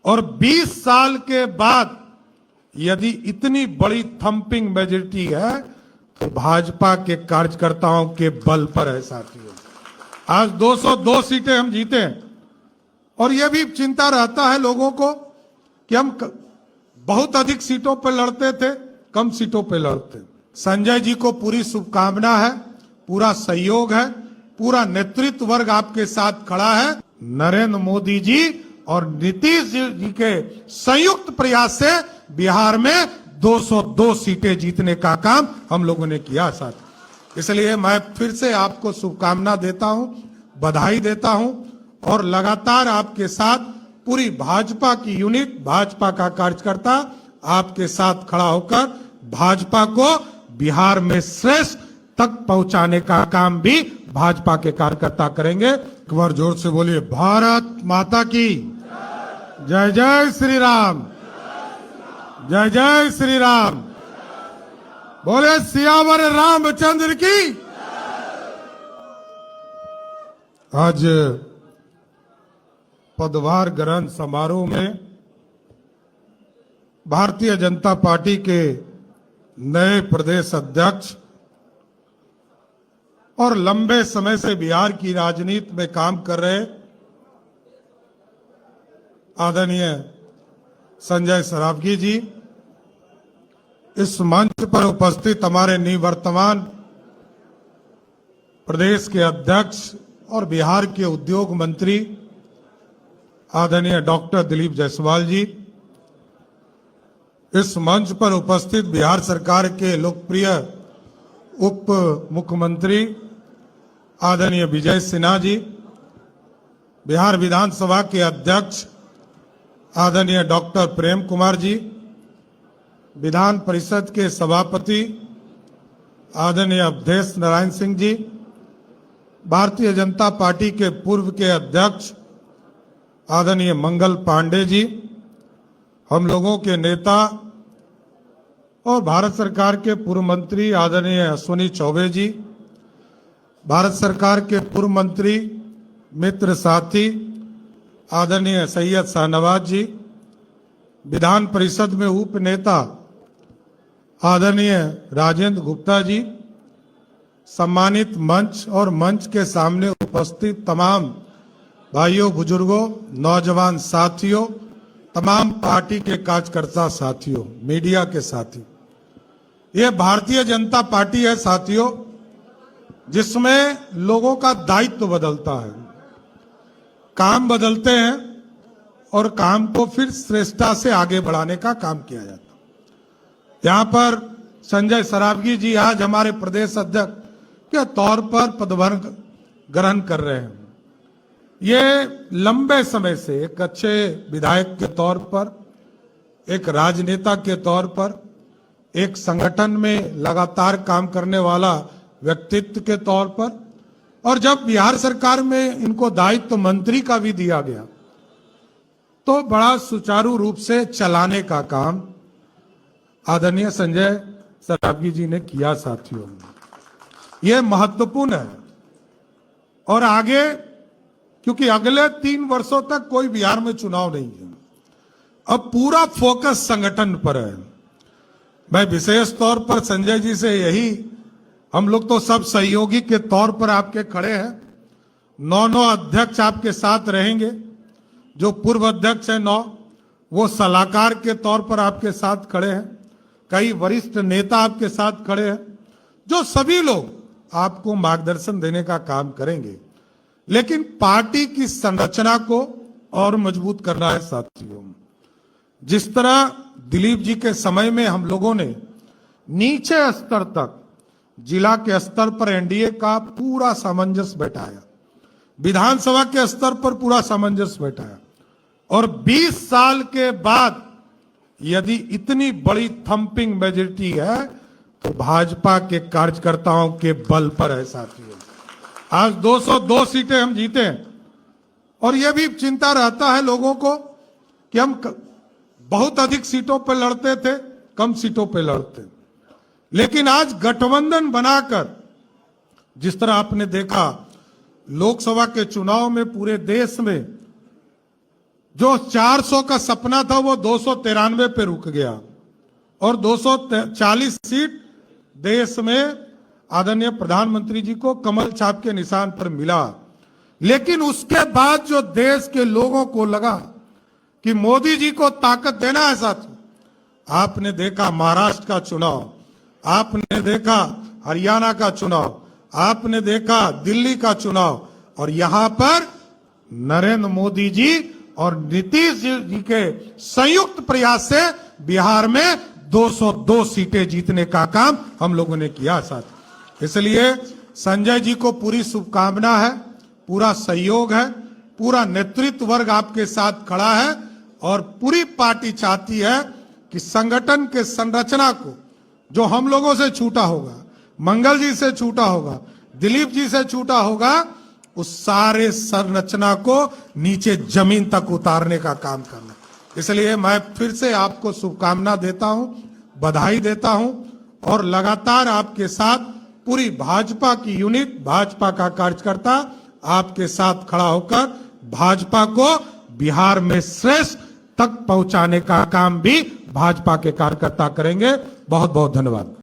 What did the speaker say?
और 20 साल के बाद यदि इतनी बड़ी थंपिंग मेजॉरिटी है तो भाजपा के कार्यकर्ताओं के बल पर है साथियों। आज 202 सीटें हम जीते हैं और यह भी चिंता रहता है लोगों को कि हम बहुत अधिक सीटों पर लड़ते थे, कम सीटों पर लड़ते। संजय जी को पूरी शुभकामना है, पूरा सहयोग है, पूरा नेतृत्व वर्ग आपके साथ खड़ा है। नरेंद्र मोदी जी और नीतीश जी के संयुक्त प्रयास से बिहार में 202 सीटें जीतने का काम हम लोगों ने किया साथ। इसलिए मैं फिर से आपको शुभकामना देता हूं, बधाई देता हूं और लगातार आपके साथ पूरी भाजपा की यूनिट, भाजपा का कार्यकर्ता आपके साथ खड़ा होकर भाजपा को बिहार में श्रेष्ठ तक पहुंचाने का काम भी भाजपा के कार्यकर्ता करेंगे। एक बार जोर से बोलिए, भारत माता की जय जय श्री राम, जय जय श्री राम। बोले सियावर रामचंद्र की। आज पदभार ग्रहण समारोह में भारतीय जनता पार्टी के नए प्रदेश अध्यक्ष और लंबे समय से बिहार की राजनीति में काम कर रहे आदरणीय संजय सरावगी जी, इस मंच पर उपस्थित हमारे निवर्तमान प्रदेश के अध्यक्ष और बिहार के उद्योग मंत्री आदरणीय डॉक्टर दिलीप जायसवाल जी, इस मंच पर उपस्थित बिहार सरकार के लोकप्रिय उप मुख्यमंत्री आदरणीय विजय सिन्हा जी, बिहार विधानसभा के अध्यक्ष आदरणीय डॉक्टर प्रेम कुमार जी, विधान परिषद के सभापति आदरणीय अवधेश नारायण सिंह जी, भारतीय जनता पार्टी के पूर्व के अध्यक्ष आदरणीय मंगल पांडे जी, हम लोगों के नेता और भारत सरकार के पूर्व मंत्री आदरणीय अश्विनी चौबे जी, भारत सरकार के पूर्व मंत्री मित्र साथी आदरणीय सैयद शाहनवाज जी, विधान परिषद में उप नेता आदरणीय राजेंद्र गुप्ता जी, सम्मानित मंच और मंच के सामने उपस्थित तमाम भाइयों, बुजुर्गों, नौजवान साथियों, तमाम पार्टी के कार्यकर्ता साथियों, मीडिया के साथी, ये भारतीय जनता पार्टी है साथियों जिसमें लोगों का दायित्व बदलता है, काम बदलते हैं और काम को फिर श्रेष्ठता से आगे बढ़ाने का काम किया जाता है। यहाँ पर संजय सरावगी जी आज हमारे प्रदेश अध्यक्ष के तौर पर पदभार ग्रहण कर रहे हैं। ये लंबे समय से एक अच्छे विधायक के तौर पर, एक राजनेता के तौर पर, एक संगठन में लगातार काम करने वाला व्यक्तित्व के तौर पर, और जब बिहार सरकार में इनको दायित्व मंत्री का भी दिया गया तो बड़ा सुचारू रूप से चलाने का काम आदरणीय संजय सरावगी जी ने किया साथियों। ये महत्वपूर्ण है और आगे, क्योंकि अगले 3 वर्षों तक कोई बिहार में चुनाव नहीं है, अब पूरा फोकस संगठन पर है। मैं विशेष तौर पर संजय जी से यही, हम लोग तो सब सहयोगी के तौर पर आपके खड़े हैं, 9 अध्यक्ष आपके साथ रहेंगे, जो पूर्व अध्यक्ष है 9 वो सलाहकार के तौर पर आपके साथ खड़े हैं, कई वरिष्ठ नेता आपके साथ खड़े हैं, जो सभी लोग आपको मार्गदर्शन देने का काम करेंगे। लेकिन पार्टी की संरचना को और मजबूत करना है साथियों। जिस तरह दिलीप जी के समय में हम लोगों ने नीचे स्तर तक, जिला के स्तर पर एनडीए का पूरा सामंजस्य बैठाया, विधानसभा के स्तर पर पूरा सामंजस्य बैठाया, और 20 साल के बाद यदि इतनी बड़ी थंपिंग मेजॉरिटी है तो भाजपा के कार्यकर्ताओं के बल पर है साथियों। आज 202 सीटें हम जीते हैं और यह भी चिंता रहता है लोगों को कि हम बहुत अधिक सीटों पर लड़ते थे, कम सीटों पर लड़ते। लेकिन आज गठबंधन बनाकर, जिस तरह आपने देखा लोकसभा के चुनाव में पूरे देश में जो 400 का सपना था वो 293 पे रुक गया और 240 सीट देश में आदरणीय प्रधानमंत्री जी को कमल छाप के निशान पर मिला। लेकिन उसके बाद जो देश के लोगों को लगा कि मोदी जी को ताकत देना है साथियों, आपने देखा महाराष्ट्र का चुनाव, आपने देखा हरियाणा का चुनाव, आपने देखा दिल्ली का चुनाव, और यहां पर नरेंद्र मोदी जी और नीतीश जी के संयुक्त प्रयास से बिहार में 202 सीटें जीतने का काम हम लोगों ने किया साथ। इसलिए संजय जी को पूरी शुभकामना है, पूरा सहयोग है, पूरा नेतृत्व वर्ग आपके साथ खड़ा है और पूरी पार्टी चाहती है कि संगठन के संरचना को जो हम लोगों से छूटा होगा, मंगल जी से छूटा होगा, दिलीप जी से छूटा होगा, उस सारे संरचना को नीचे जमीन तक उतारने का काम करना। इसलिए मैं फिर से आपको शुभकामना देता हूं, बधाई देता हूं और लगातार आपके साथ पूरी भाजपा की यूनिट, भाजपा का कार्यकर्ता आपके साथ खड़ा होकर भाजपा को बिहार में श्रेष्ठ तक पहुंचाने का काम भी भाजपा के कार्यकर्ता करेंगे। बहुत बहुत धन्यवाद।